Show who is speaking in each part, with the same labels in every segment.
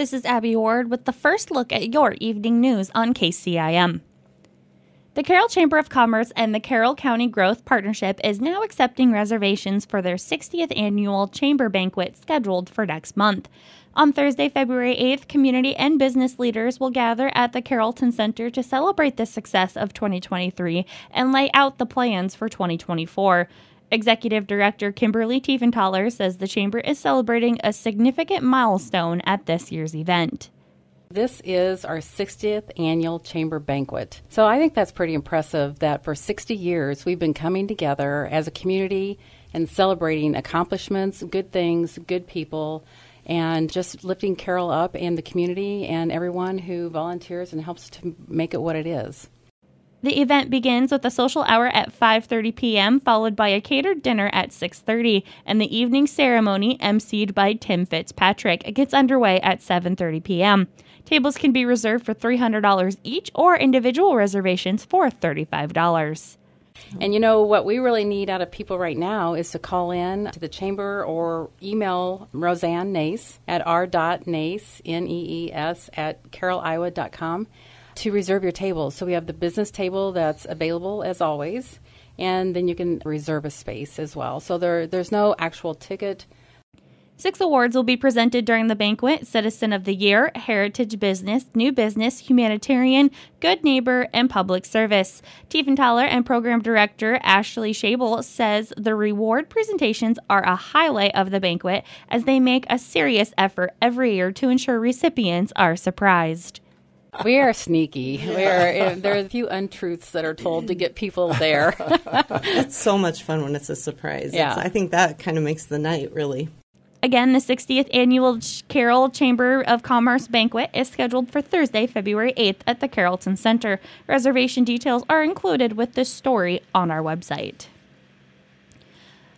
Speaker 1: This is Abby Ward with the first look at your evening news on KCIM. The Carroll Chamber of Commerce and the Carroll County Growth Partnership is now accepting reservations for their 60th annual chamber banquet scheduled for next month. On Thursday, February 8th, community and business leaders will gather at the Carrollton Center to celebrate the success of 2023 and lay out the plans for 2024. Executive Director Kimberly Tiefenthaler says the Chamber is celebrating a significant milestone at this year's event.
Speaker 2: This is our 60th annual Chamber Banquet. So I think that's pretty impressive that for 60 years we've been coming together as a community and celebrating accomplishments, good things, good people, and just lifting Carroll up and the community and everyone who volunteers and helps to make it what it is.
Speaker 1: The event begins with a social hour at 5:30 p.m., followed by a catered dinner at 6:30, and the evening ceremony, emceed by Tim Fitzpatrick, gets underway at 7:30 p.m. Tables can be reserved for $300 each or individual reservations for $35.
Speaker 2: And you know what we really need out of people right now is to call in to the chamber or email Roseanne Nace at r.nace, Nees, at carrolliowa.com to reserve your table. So we have the business table that's available as always, and then you can reserve a space as well. So there's no actual ticket.
Speaker 1: 6 awards will be presented during the banquet: Citizen of the Year, Heritage Business, New Business, Humanitarian, Good Neighbor, and Public Service. Tiefenthaler and Program Director Ashley Schabel says the reward presentations are a highlight of the banquet as they make a serious effort every year to ensure recipients are surprised.
Speaker 2: We are sneaky. There are a few untruths that are told to get people there.
Speaker 3: It's so much fun when it's a surprise.
Speaker 2: Yeah.
Speaker 3: I think that kind of makes the night, really.
Speaker 1: Again, the 60th Annual Carroll Chamber of Commerce Banquet is scheduled for Thursday, February 8th at the Carrollton Center. Reservation details are included with this story on our website.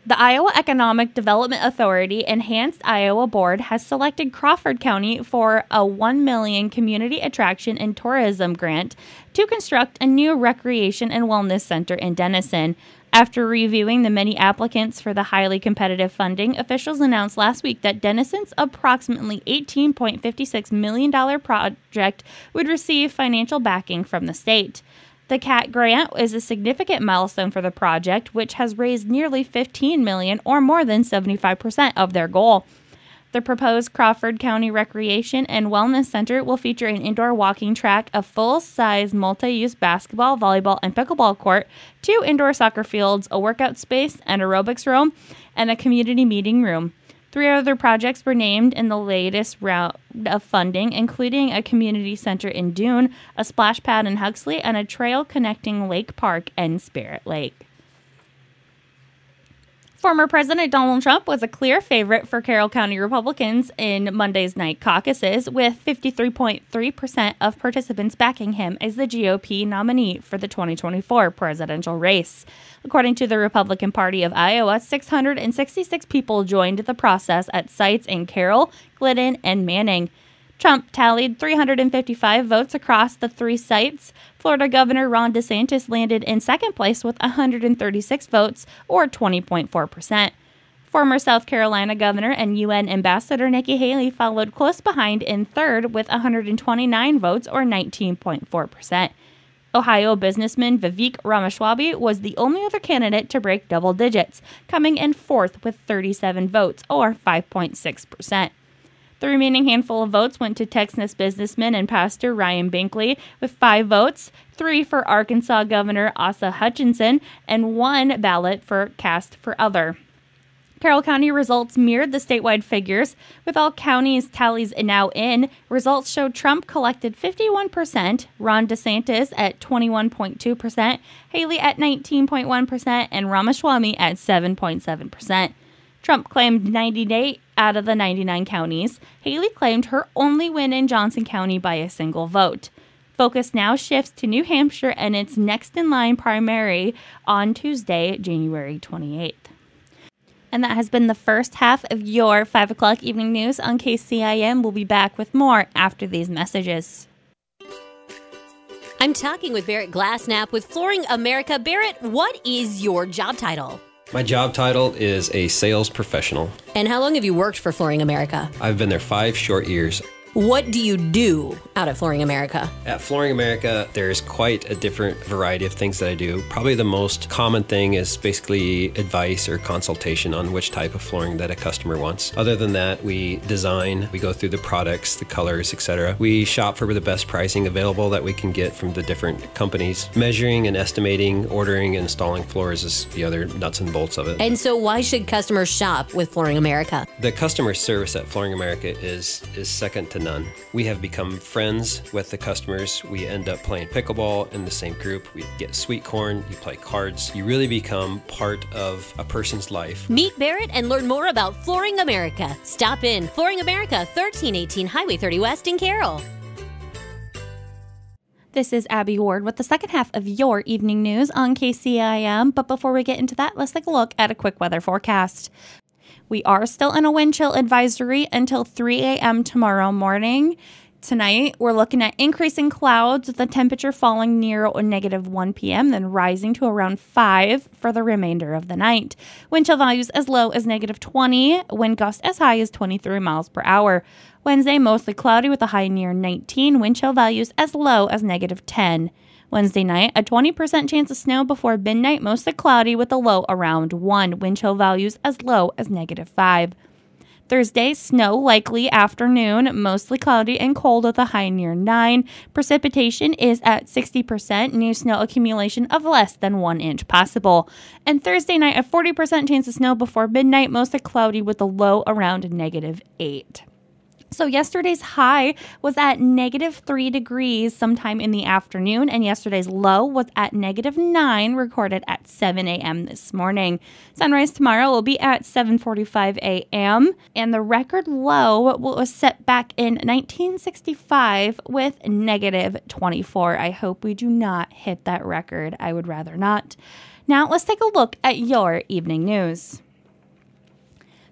Speaker 1: The Iowa Economic Development Authority Enhanced Iowa Board has selected Crawford County for a $1 million Community Attraction and Tourism Grant to construct a new recreation and wellness center in Denison. After reviewing the many applicants for the highly competitive funding, officials announced last week that Denison's approximately $18.56 million project would receive financial backing from the state. The CAT grant is a significant milestone for the project, which has raised nearly $15 million, or more than 75% of their goal. The proposed Crawford County Recreation and Wellness Center will feature an indoor walking track, a full-size multi-use basketball, volleyball, and pickleball court, 2 indoor soccer fields, a workout space, an aerobics room, and a community meeting room. 3 other projects were named in the latest round of funding, including a community center in Dune, a splash pad in Huxley, and a trail connecting Lake Park and Spirit Lake. Former President Donald Trump was a clear favorite for Carroll County Republicans in Monday's night caucuses, with 53.3% of participants backing him as the GOP nominee for the 2024 presidential race. According to the Republican Party of Iowa, 666 people joined the process at sites in Carroll, Glidden, and Manning. Trump tallied 355 votes across the 3 sites. Florida Governor Ron DeSantis landed in second place with 136 votes, or 20.4%. Former South Carolina Governor and UN Ambassador Nikki Haley followed close behind in third with 129 votes, or 19.4%. Ohio businessman Vivek Ramaswamy was the only other candidate to break double digits, coming in fourth with 37 votes, or 5.6%. The remaining handful of votes went to Texas businessman and pastor Ryan Binkley with 5 votes, 3 for Arkansas Governor Asa Hutchinson, and 1 ballot for cast for other. Carroll County results mirrored the statewide figures. With all counties' tallies now in, results showed Trump collected 51%, Ron DeSantis at 21.2%, Haley at 19.1%, and Ramaswamy at 7.7%. Trump claimed 98 out of the 99 counties. Haley claimed her only win in Johnson County by a single vote. Focus now shifts to New Hampshire and its next-in-line primary on Tuesday, January 28th. And that has been the first half of your 5 o'clock evening news on KCIM. We'll be back with more after these messages.
Speaker 4: I'm talking with Barrett Glassnap with Flooring America. Barrett, what is your job title?
Speaker 5: My job title is a sales professional.
Speaker 4: And how long have you worked for Flooring America?
Speaker 5: I've been there 5 short years.
Speaker 4: What do you do out at Flooring America?
Speaker 5: At Flooring America, there's quite a different variety of things that I do. Probably the most common thing is basically advice or consultation on which type of flooring that a customer wants. Other than that, we design, we go through the products, the colors, etc. We shop for the best pricing available that we can get from the different companies. Measuring and estimating, ordering and installing floors is the other nuts and bolts of it.
Speaker 4: And so why should customers shop with Flooring America?
Speaker 5: The customer service at Flooring America is second to none. We have become friends with the customers. We end up playing pickleball in the same group. We get sweet corn, you play cards. You really become part of a person's life.
Speaker 4: Meet Barrett and learn more about Flooring America. Stop in Flooring America, 1318 Highway 30 West in Carroll.
Speaker 1: This is Abby Ward with the second half of your evening news on KCIM. But before we get into that, let's take a look at a quick weather forecast. We are still in a wind chill advisory until 3 a.m. tomorrow morning. Tonight, we're looking at increasing clouds with the temperature falling near -1 p.m., then rising to around 5 for the remainder of the night. Wind chill values as low as -20, wind gusts as high as 23 miles per hour. Wednesday, mostly cloudy with a high near 19, wind chill values as low as -10. Wednesday night, a 20% chance of snow before midnight, mostly cloudy with a low around 1, wind chill values as low as -5. Thursday, snow likely afternoon, mostly cloudy and cold with a high near 9. Precipitation is at 60%, new snow accumulation of less than 1 inch possible. And Thursday night, a 40% chance of snow before midnight, mostly cloudy with a low around -8. So yesterday's high was at -3 degrees sometime in the afternoon, and yesterday's low was at -9, recorded at 7 a.m. this morning. Sunrise tomorrow will be at 7:45 a.m., and the record low was set back in 1965 with -24. I hope we do not hit that record. I would rather not. Now let's take a look at your evening news.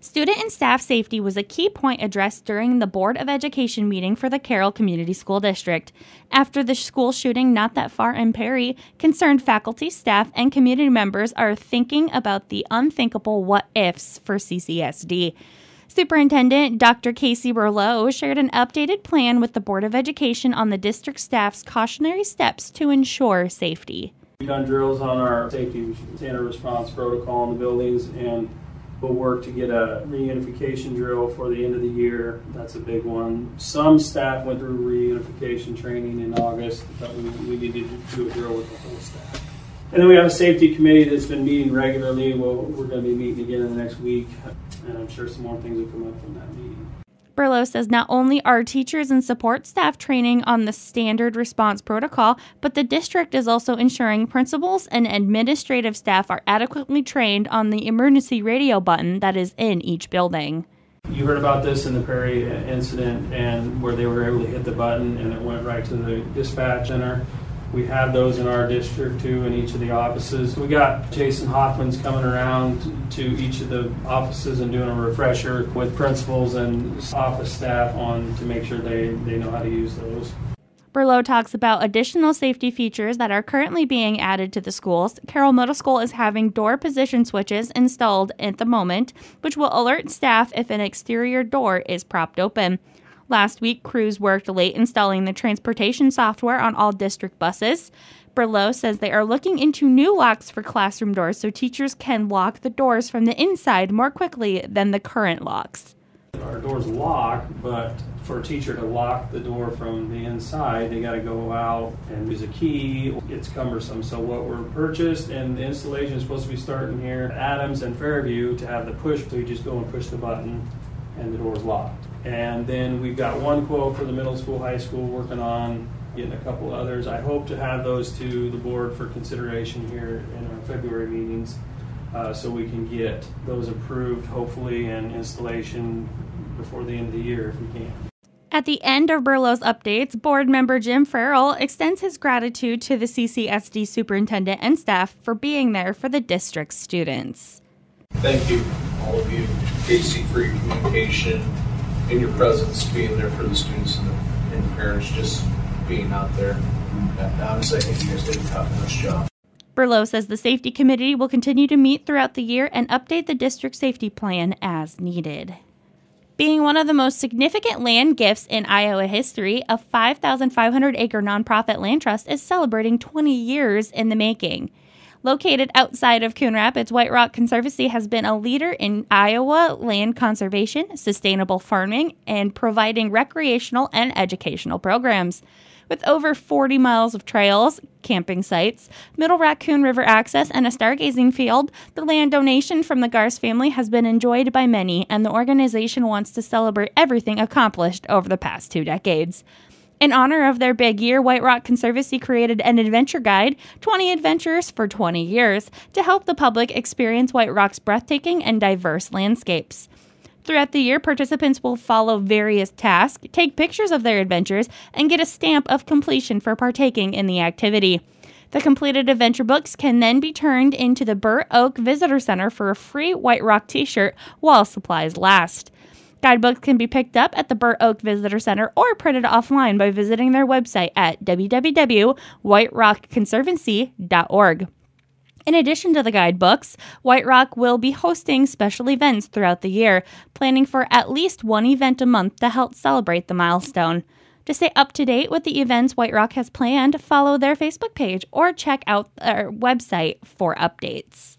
Speaker 1: Student and staff safety was a key point addressed during the Board of Education meeting for the Carroll Community School District. After the school shooting not that far in Perry, concerned faculty, staff, and community members are thinking about the unthinkable what-ifs for CCSD. Superintendent Dr. Casey Burlow shared an updated plan with the Board of Education on the district staff's cautionary steps to ensure safety.
Speaker 6: We've done drills on our safety standard response protocol in the buildings, and we'll work to get a reunification drill for the end of the year. That's a big one. Some staff went through reunification training in August, but we needed to do a drill with the whole staff. And then we have a safety committee that's been meeting regularly. Well, we're going to be meeting again in the next week, and I'm sure some more things will come up from that meeting.
Speaker 1: Burlow says not only are teachers and support staff training on the standard response protocol, but the district is also ensuring principals and administrative staff are adequately trained on the emergency radio button that is in each building.
Speaker 6: You heard about this in the Perry incident, and where they were able to hit the button and it went right to the dispatch center. We have those in our district too, in each of the offices. We got Jason Hoffman's coming around to each of the offices and doing a refresher with principals and office staff on to make sure they know how to use those.
Speaker 1: Burlow talks about additional safety features that are currently being added to the schools. Carroll Middle School is having door position switches installed at the moment, which will alert staff if an exterior door is propped open. Last week, crews worked late installing the transportation software on all district buses. Burlow says they are looking into new locks for classroom doors so teachers can lock the doors from the inside more quickly than the current locks.
Speaker 6: Our doors lock, but for a teacher to lock the door from the inside, they got to go out and use a key. It's cumbersome. So what we're purchased, and the installation is supposed to be starting here at Adams and Fairview to have the push, so you just go and push the button and the door's locked. And then we've got one quote for the middle school, high school, working on getting a couple others. I hope to have those to the board for consideration here in our February meetings, so we can get those approved, hopefully, and installation before the end of the year if we can.
Speaker 1: At the end of Burlow's updates, board member Jim Farrell extends his gratitude to the CCSD superintendent and staff for being there for the district's students.
Speaker 7: Thank you, all of you, Casey, for your communication and your presence, being there for the students and the parents, just being out there. Honestly, I think you guys did a top-notch job.
Speaker 1: Burlow says the safety committee will continue to meet throughout the year and update the district safety plan as needed. Being one of the most significant land gifts in Iowa history, a 5,500-acre nonprofit land trust is celebrating 20 years in the making. Located outside of Coon Rapids, White Rock Conservancy has been a leader in Iowa land conservation, sustainable farming, and providing recreational and educational programs. With over 40 miles of trails, camping sites, Middle Raccoon River access, and a stargazing field, the land donation from the Garst family has been enjoyed by many, and the organization wants to celebrate everything accomplished over the past 2 decades. In honor of their big year, White Rock Conservancy created an adventure guide, 20 Adventures for 20 Years, to help the public experience White Rock's breathtaking and diverse landscapes. Throughout the year, participants will follow various tasks, take pictures of their adventures, and get a stamp of completion for partaking in the activity. The completed adventure books can then be turned into the Burr Oak Visitor Center for a free White Rock t-shirt while supplies last. Guidebooks can be picked up at the Burr Oak Visitor Center or printed offline by visiting their website at www.whiterockconservancy.org. In addition to the guidebooks, White Rock will be hosting special events throughout the year, planning for at least one event a month to help celebrate the milestone. To stay up to date with the events White Rock has planned, follow their Facebook page or check out their website for updates.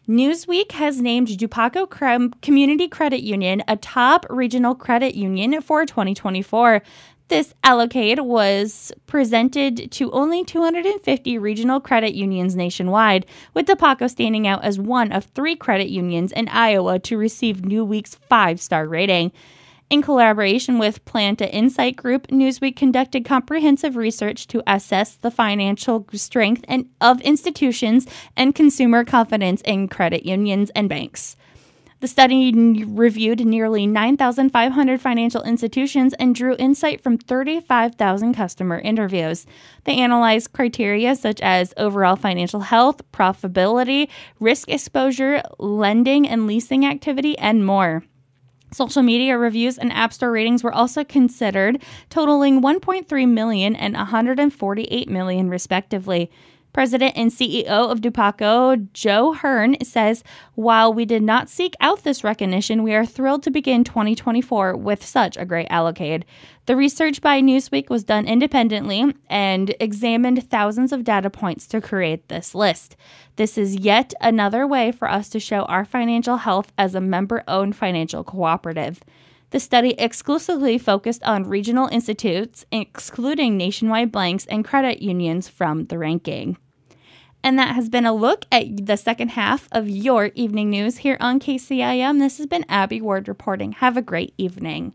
Speaker 1: Newsweek has named Dupaco Community Credit Union a top regional credit union for 2024. This allocate was presented to only 250 regional credit unions nationwide, with Dupaco standing out as one of 3 credit unions in Iowa to receive Newsweek's 5-star rating. In collaboration with Planta Insight Group, Newsweek conducted comprehensive research to assess the financial strength of institutions and consumer confidence in credit unions and banks. The study reviewed nearly 9,500 financial institutions and drew insight from 35,000 customer interviews. They analyzed criteria such as overall financial health, profitability, risk exposure, lending and leasing activity, and more. Social media reviews and App Store ratings were also considered, totaling 1.3 million and 148 million respectively. President and CEO of Dupaco, Joe Hearn, says, "While we did not seek out this recognition, we are thrilled to begin 2024 with such a great allocate." The research by Newsweek was done independently and examined thousands of data points to create this list. This is yet another way for us to show our financial health as a member-owned financial cooperative. The study exclusively focused on regional institutes, excluding nationwide banks and credit unions from the ranking. And that has been a look at the second half of your evening news here on KCIM. This has been Abby Ward reporting. Have a great evening.